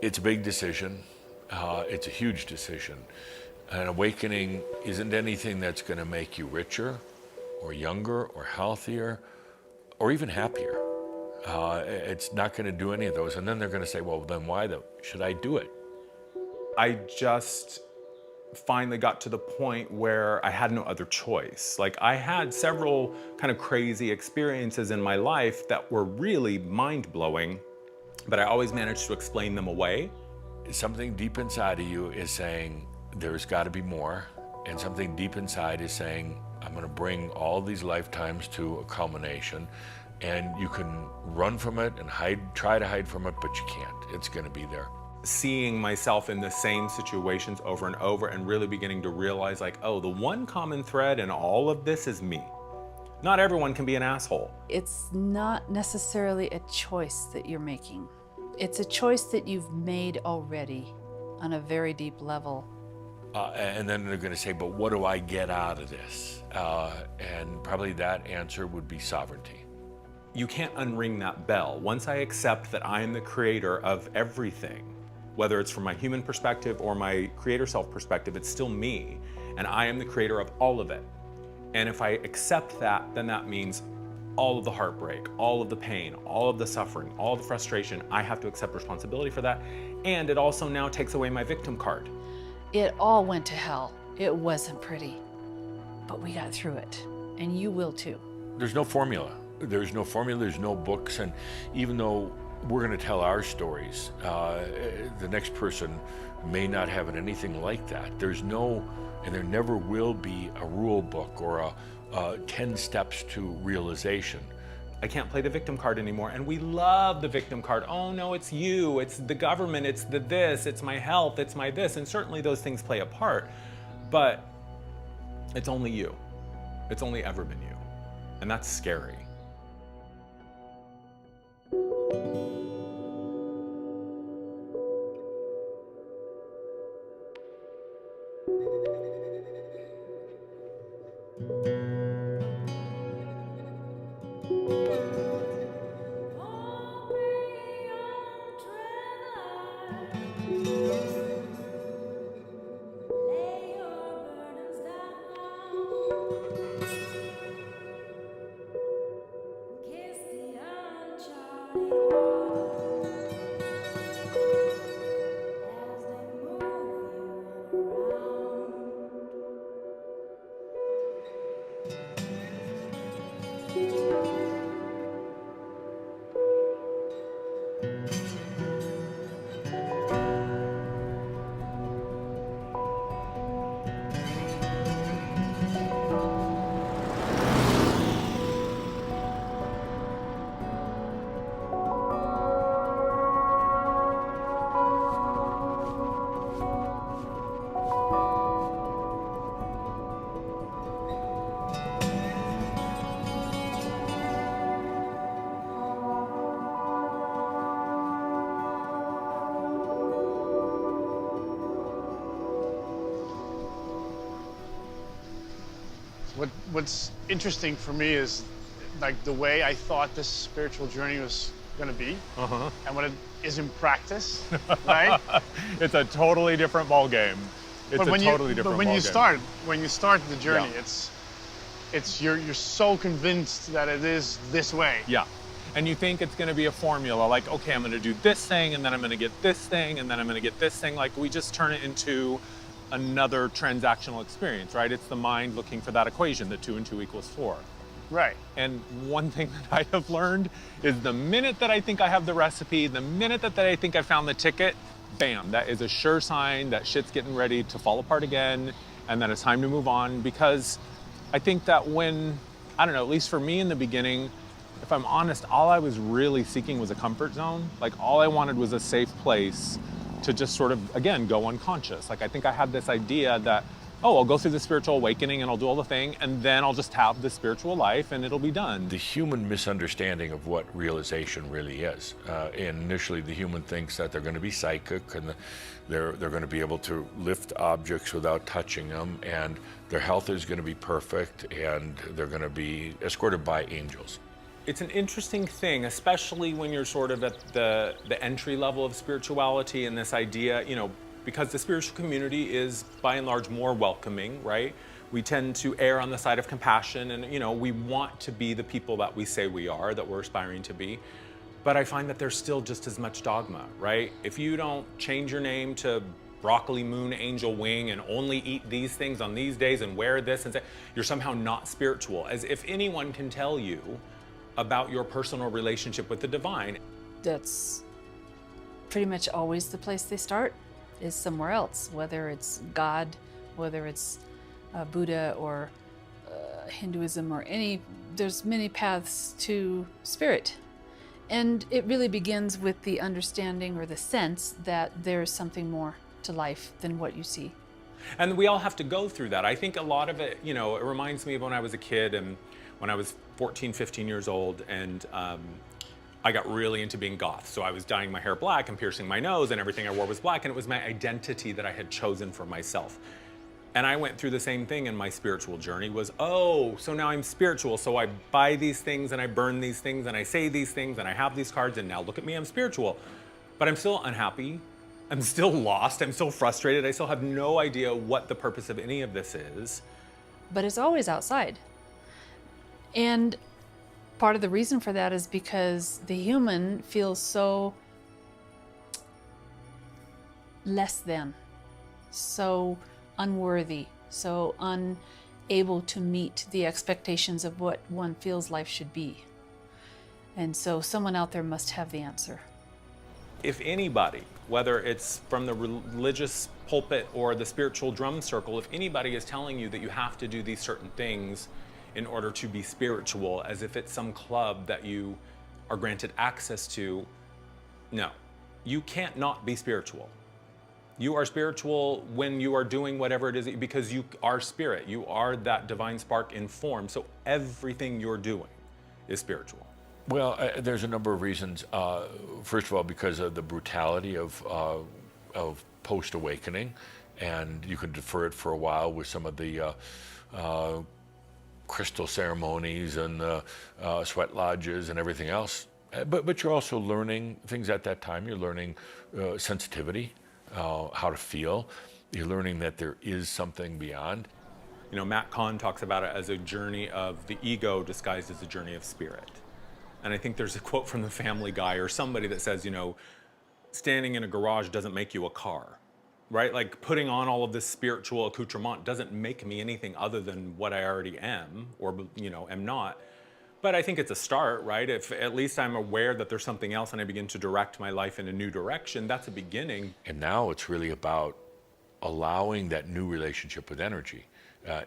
It's a big decision. It's a huge decision. An awakening isn't anything that's going to make you richer or younger or healthier or even happier. It's not going to do any of those. And then they're going to say, well, then why should I do it? I just finally got to the point where I had no other choice. Like, I had several kind of crazy experiences in my life that were really mind-blowing, but I always managed to explain them away. Something deep inside of you is saying, there's got to be more. And something deep inside is saying, I'm going to bring all these lifetimes to a culmination. And you can run from it and try to hide from it, but you can't. It's going to be there. Seeing myself in the same situations over and over and really beginning to realize, like, oh, the one common thread in all of this is me. Not everyone can be an asshole. It's not necessarily a choice that you're making. It's a choice that you've made already on a very deep level. And then they're going to say, but what do I get out of this? And probably that answer would be sovereignty. You can't unring that bell. Once I accept that I am the creator of everything, whether it's from my human perspective or my creator self perspective, it's still me, and I am the creator of all of it. And if I accept that, then that means all of the heartbreak, all of the pain, all of the suffering, all of the frustration, I have to accept responsibility for that. And it also now takes away my victim card. It all went to hell. It wasn't pretty, but we got through it, and you will too. There's no formula. There's no formula, there's no books, and even though we're going to tell our stories, the next person may not have anything like that. There's no, and there never will be a rule book or a 10 steps to realization. I can't play the victim card anymore, and we love the victim card. Oh no, it's you, it's the government, it's the this, it's my health, it's my this, and certainly those things play a part, but it's only you. It's only ever been you, and that's scary. What's interesting for me is like the way I thought this spiritual journey was going to be, and what it is in practice, right? It's a totally different ball game. But when you start the journey, you're so convinced that it is this way. Yeah. And you think it's going to be a formula, like, okay, I'm going to do this thing, and then I'm going to get this thing, and then I'm going to get this thing. Like, we just turn it into another transactional experience, right? It's the mind looking for that equation, that 2 and 2 equals 4. Right. And one thing that I have learned is the minute that I think I have the recipe, the minute that I think I found the ticket, bam, that is a sure sign that shit's getting ready to fall apart again, and that it's time to move on. Because I think that when, I don't know, at least for me in the beginning, if I'm honest, all I was really seeking was a comfort zone. Like, all I wanted was a safe place to just sort of, again, go unconscious. Like, I think I had this idea that, oh, I'll go through the spiritual awakening and I'll do all the thing, and then I'll just have the spiritual life and it'll be done. The human misunderstanding of what realization really is. Initially, the human thinks that they're going to be psychic and they're going to be able to lift objects without touching them, and their health is going to be perfect, and they're going to be escorted by angels. It's an interesting thing, especially when you're sort of at the entry level of spirituality and this idea, because the spiritual community is by and large more welcoming, right? We tend to err on the side of compassion and, we want to be the people that we say we are, that we're aspiring to be. But I find that there's still just as much dogma, right? If you don't change your name to broccoli moon angel wing and only eat these things on these days and wear this and say, you're somehow not spiritual, as if anyone can tell you about your personal relationship with the divine. That's pretty much always the place they start, is somewhere else, whether it's God, whether it's Buddha or Hinduism or there's many paths to spirit. And it really begins with the understanding or the sense that there's something more to life than what you see. And we all have to go through that. I think a lot of it, it reminds me of when I was a kid and when I was 14, 15 years old, and I got really into being goth. So I was dyeing my hair black and piercing my nose, and everything I wore was black, and it was my identity that I had chosen for myself. And I went through the same thing in my spiritual journey was, so now I'm spiritual. So I buy these things and I burn these things and I say these things and I have these cards and now look at me, I'm spiritual. But I'm still unhappy. I'm still lost. I'm still frustrated. I still have no idea what the purpose of any of this is. But it's always outside. And part of the reason for that is because the human feels so less than, so unworthy, so unable to meet the expectations of what one feels life should be. And so someone out there must have the answer. If anybody, whether it's from the religious pulpit or the spiritual drum circle, if anybody is telling you that you have to do these certain things in order to be spiritual, as if it's some club that you are granted access to, no, you can't not be spiritual. You are spiritual when you are doing whatever it is, because you are spirit. You are that divine spark in form. So everything you're doing is spiritual. Well, there's a number of reasons. First of all, because of the brutality of post-awakening, and you can defer it for a while with some of the crystal ceremonies and sweat lodges and everything else. But you're also learning things at that time. You're learning sensitivity, how to feel. You're learning that there is something beyond. Matt Kahn talks about it as a journey of the ego disguised as a journey of spirit. And I think there's a quote from the Family Guy or somebody that says, standing in a garage doesn't make you a car, right? Like putting on all of this spiritual accoutrement doesn't make me anything other than what I already am or, am not. But I think it's a start, right? If at least I'm aware that there's something else and I begin to direct my life in a new direction, that's a beginning. And now it's really about allowing that new relationship with energy.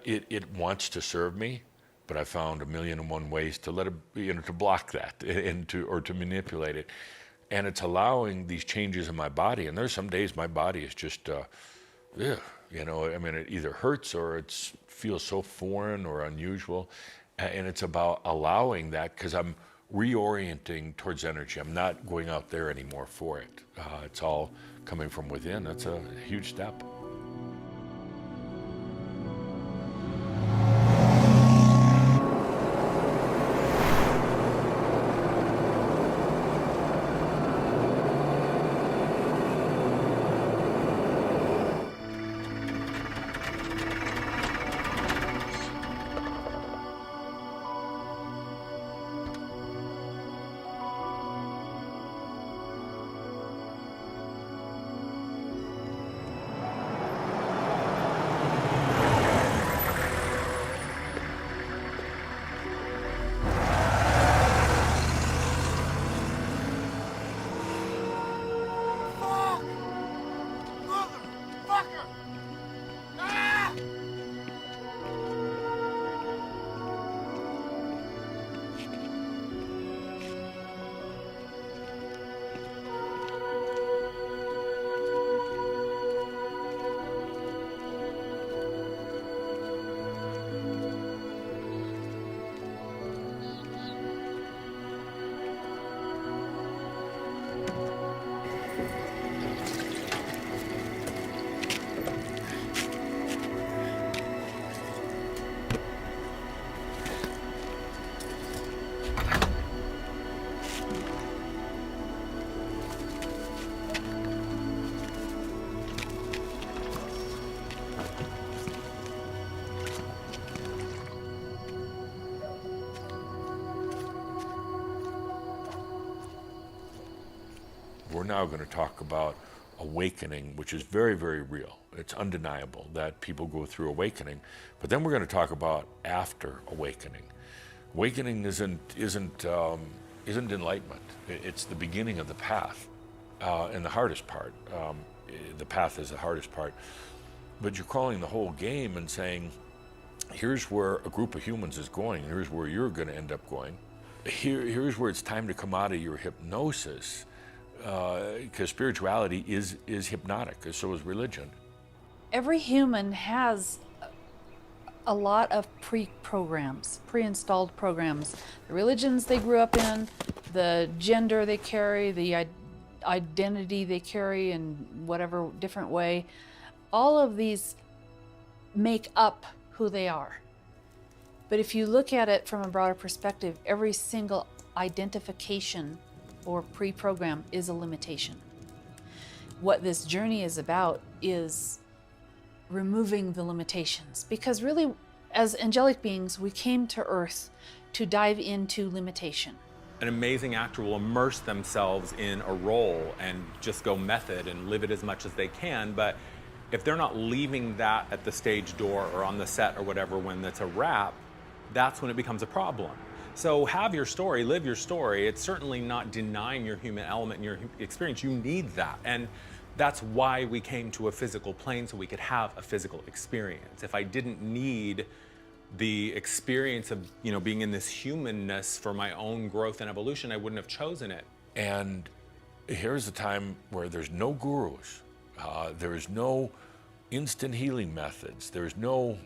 It wants to serve me, but I found 1,000,001 ways to let it, to block that and to manipulate it. And it's allowing these changes in my body. And there's some days my body is just, it either hurts or it feels so foreign or unusual. And it's about allowing that, because I'm reorienting towards energy. I'm not going out there anymore for it. It's all coming from within. That's a huge step. We're now going to talk about awakening, which is very, very real. It's undeniable that people go through awakening. But then we're going to talk about after awakening. Awakening isn't enlightenment. It's the beginning of the path, and the hardest part. The path is the hardest part. But you're calling the whole game and saying, here's where a group of humans is going. Here's where you're going to end up going. Here's where it's time to come out of your hypnosis, because spirituality is hypnotic, and so is religion. Every human has a lot of pre-programs, pre-installed programs. The religions they grew up in, the gender they carry, the identity they carry in whatever different way, all of these make up who they are. But if you look at it from a broader perspective, every single identification or pre-program is a limitation. What this journey is about is removing the limitations, because really, as angelic beings, we came to Earth to dive into limitation. An amazing actor will immerse themselves in a role and just go method and live it as much as they can, but if they're not leaving that at the stage door or on the set or whatever when it's a wrap, that's when it becomes a problem. So have your story, live your story. It's certainly not denying your human element and your experience. You need that. And that's why we came to a physical plane, so we could have a physical experience. If I didn't need the experience of, being in this humanness for my own growth and evolution, I wouldn't have chosen it. And here's a time where there's no gurus, there's no instant healing methods, there's no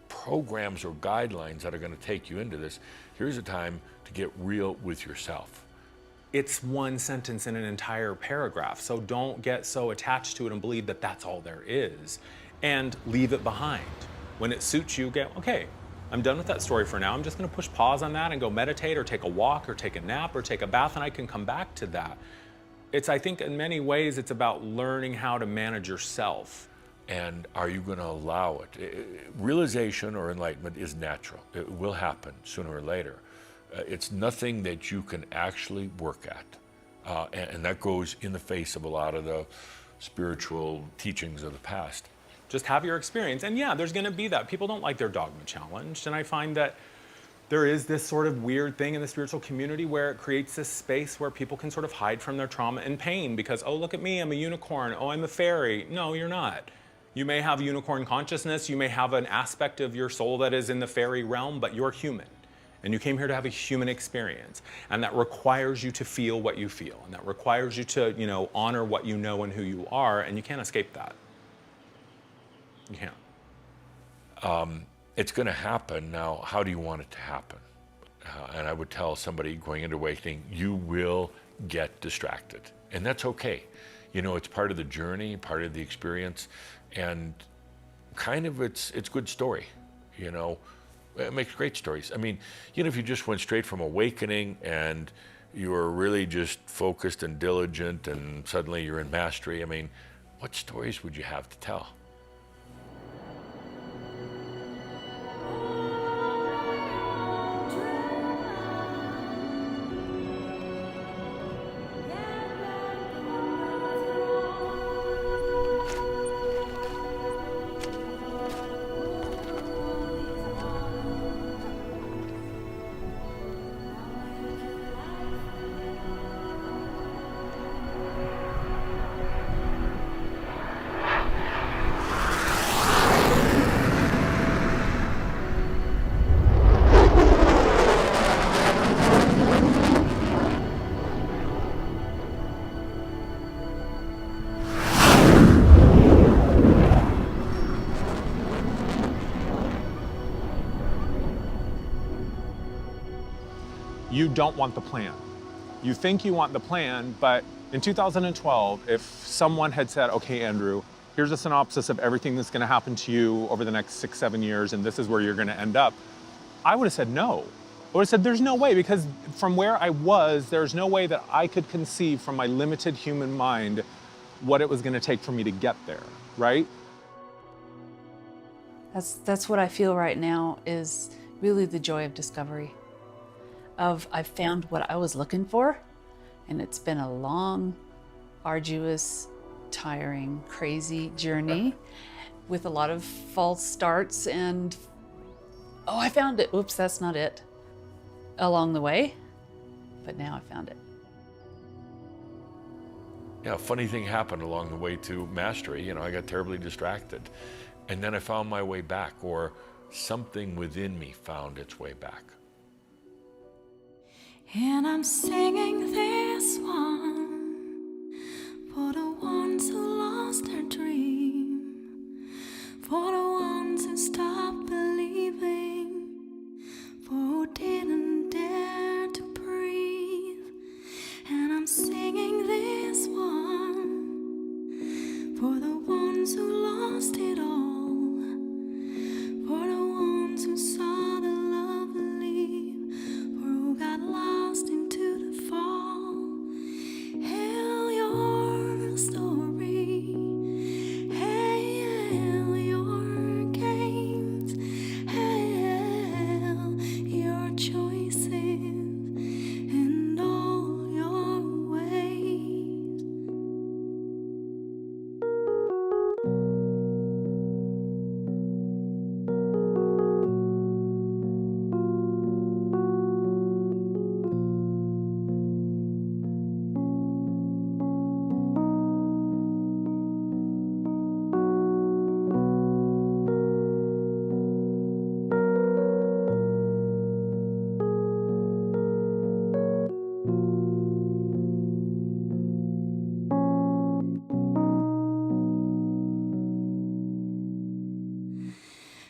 programs or guidelines that are going to take you into this. Here's a time to get real with yourself. It's one sentence in an entire paragraph, so don't get so attached to it and believe that that's all there is, and leave it behind. When it suits you, go, okay, I'm done with that story for now. I'm just going to push pause on that and go meditate or take a walk or take a nap or take a bath, and I can come back to that. I think in many ways, it's about learning how to manage yourself. And are you going to allow it? Realization or enlightenment is natural. It will happen sooner or later. It's nothing that you can actually work at. And that goes in the face of a lot of the spiritual teachings of the past. Just have your experience. And yeah, there's going to be that. People don't like their dogma challenged. And I find that there is this sort of weird thing in the spiritual community where it creates this space where people can sort of hide from their trauma and pain because, oh, look at me, I'm a unicorn. Oh, I'm a fairy. No, you're not. You may have unicorn consciousness. You may have an aspect of your soul that is in the fairy realm, but you're human. And you came here to have a human experience. And that requires you to feel what you feel. And that requires you to, honor what you know and who you are. And you can't escape that. You can't. It's going to happen. Now, how do you want it to happen? And I would tell somebody going into awakening, you will get distracted. And that's okay. It's part of the journey, part of the experience. And kind of it's good story, It makes great stories. I mean, if you just went straight from awakening and you were really just focused and diligent and suddenly you're in mastery, I mean, what stories would you have to tell? You don't want the plan. You think you want the plan, but in 2012, if someone had said, okay, Andrew, here's a synopsis of everything that's gonna happen to you over the next 6-7 years, and this is where you're gonna end up, I would have said no. I would have said there's no way, because from where I was, there's no way that I could conceive from my limited human mind what it was gonna take for me to get there, right? That's what I feel right now is really the joy of discovery. I've found what I was looking for, And it's been a long, arduous, tiring, crazy journey with a lot of false starts and, oh, I found it. Oops, that's not it. Along the way, but now I found it. Yeah, a funny thing happened along the way to mastery. You know, I got terribly distracted. And then I found my way back, or something within me found its way back. And I'm singing this one for the ones who lost their dream, for the ones who stopped believing, for who didn't dare to breathe. And I'm singing this one for the ones who lost it all, for the ones who saw the love leave, for who got lost into the fall. Hail your story, hail your games, hail your choices and all your ways.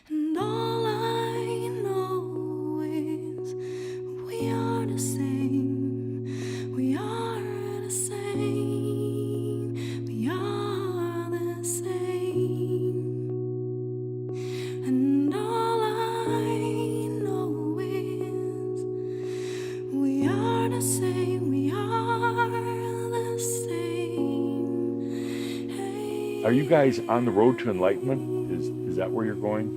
And all I know is we are the same. We are the same. We are the same. And all I know is we are the same. We are the same. Hey. Are you guys on the road to enlightenment? Is that where you're going?